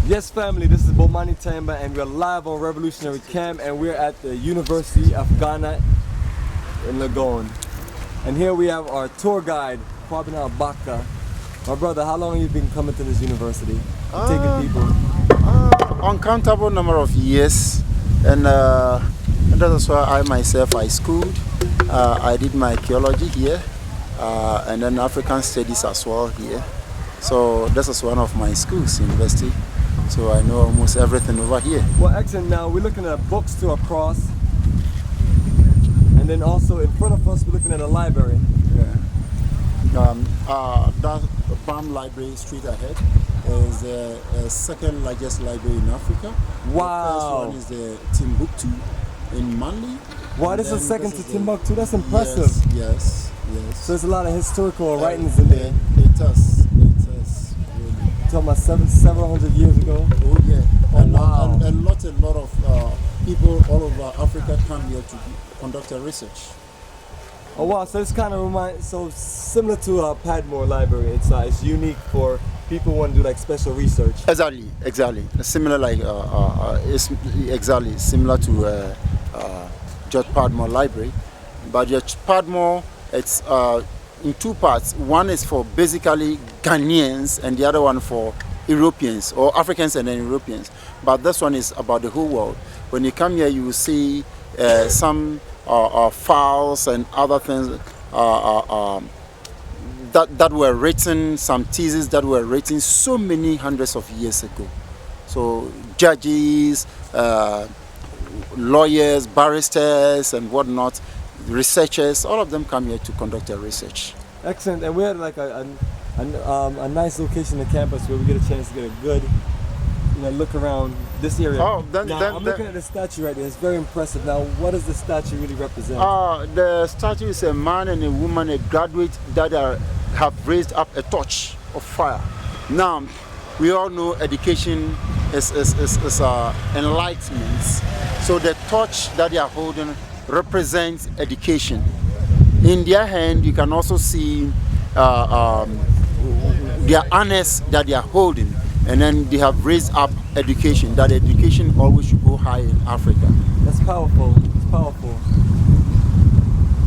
Yes, family, this is Bomani Tamba, and we're live on Revolutionary Camp, and we're at the University of Ghana in Legon. And here we have our tour guide, Kwabena Baka. My brother, how long have you been coming to this university? Taking people? Uncountable number of years, and that's why I myself, I schooled. I did my theology here, and then African studies as well here. So this is one of my schools, university. So I know almost everything over here. Well, excellent. Now we're looking at books to across, and then also in front of us we're looking at a library. Yeah. That Palm Library straight ahead is the second largest library in Africa. Wow. The first one is the Timbuktu in Mali. Wow, this is second to Timbuktu. That's impressive. Yes. So there's a lot of historical writings in there. It is. Talking about several hundred years ago. Oh yeah. Oh, wow. And a lot of people all over Africa come here to conduct a research. Oh wow, so it's kind of similar to Padmore Library. It's unique for people who want to do like special research. Exactly. Similar it's exactly similar to George Padmore Library, but George Padmore, it's in two parts. One is for basically Ghanaians and the other one for Europeans, or Africans and then Europeans. But this one is about the whole world. When you come here, you will see some files and other things that were written, some theses that were written so many hundreds of years ago. So judges, lawyers, barristers and whatnot, researchers, all of them come here to conduct their research. Excellent. And we had like a nice location in the campus where we get a chance to get a good look around this area. I'm looking at the statue right there. It's very impressive. Now, what does the statue really represent? The statue is a man and a woman, a graduate that have raised up a torch of fire. Now, we all know education is enlightenment. So the torch that they are holding represents education. In their hand, you can also see their harness that they are holding, and then they have raised up education. That education always should go high in Africa. That's powerful. It's powerful.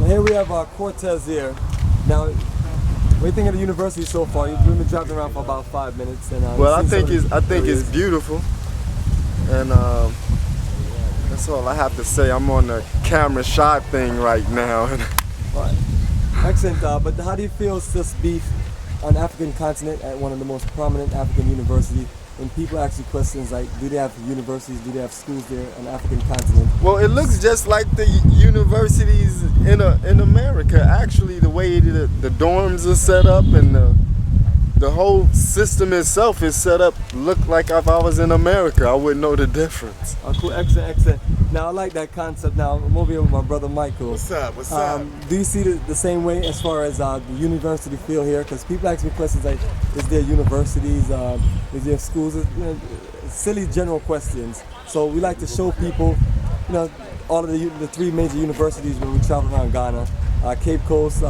Now here we have Cortez here. Now, what do you think of the university so far? You've been driving around for about 5 minutes, and well, I think it's beautiful, and that's all I have to say. I'm on the camera shy thing right now. Right. Excellent. But how do you feel to be on the African continent at one of the most prominent African universities? And people ask you questions like, do they have universities, do they have schools there on the African continent? Well, it looks just like the universities in America. Actually, the way the dorms are set up and the whole system itself is set up look like if I was in America. I wouldn't know the difference. Oh, cool. Excellent. Now, I like that concept. Now, I'm over here with my brother Michael. What's up? Do you see the same way as far as the university feel here? Because people ask me questions like, is there universities, is there schools? Silly general questions. So we like to show people, all of the three major universities when we travel around Ghana. Cape Coast,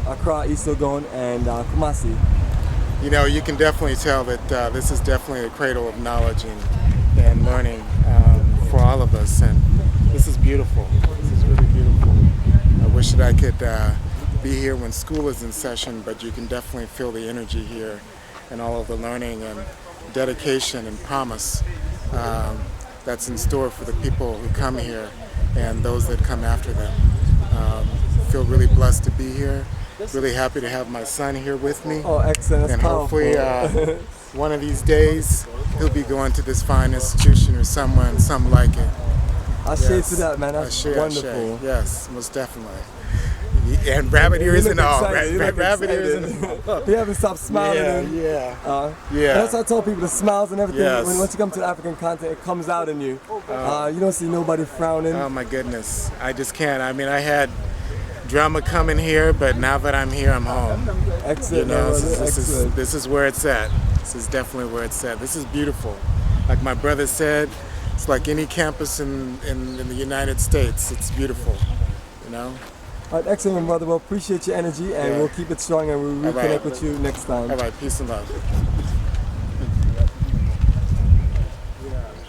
Accra, East Legon, and Kumasi. You can definitely tell that this is definitely a cradle of knowledge and learning for all of us, and this is beautiful. This is really beautiful. I wish that I could be here when school is in session, but you can definitely feel the energy here and all of the learning and dedication and promise that's in store for the people who come here and those that come after them. Feel really blessed to be here. Really happy to have my son here with me. Oh, excellent. That's and powerful. Hopefully one of these days he'll be going to this fine institution or somewhere, some like it. I share to that, man. That's wonderful. Yes, most definitely. And rabbit ears and all. Rabbit ears and all. You haven't stopped smiling. Yeah. That's what I told people, the smiles and everything. Yes. Once you come to the African continent, it comes out in you. You don't see nobody frowning. Oh my goodness. I just can't. I mean, I had drama coming here, but now that I'm here, I'm home. Excellent. This is where it's at. This is definitely where it's at. This is beautiful. Like my brother said, it's like any campus in the United States. It's beautiful, All right, excellent, brother. Well, appreciate your energy, and we'll keep it strong, and we'll reconnect with you next time. All right, peace and love.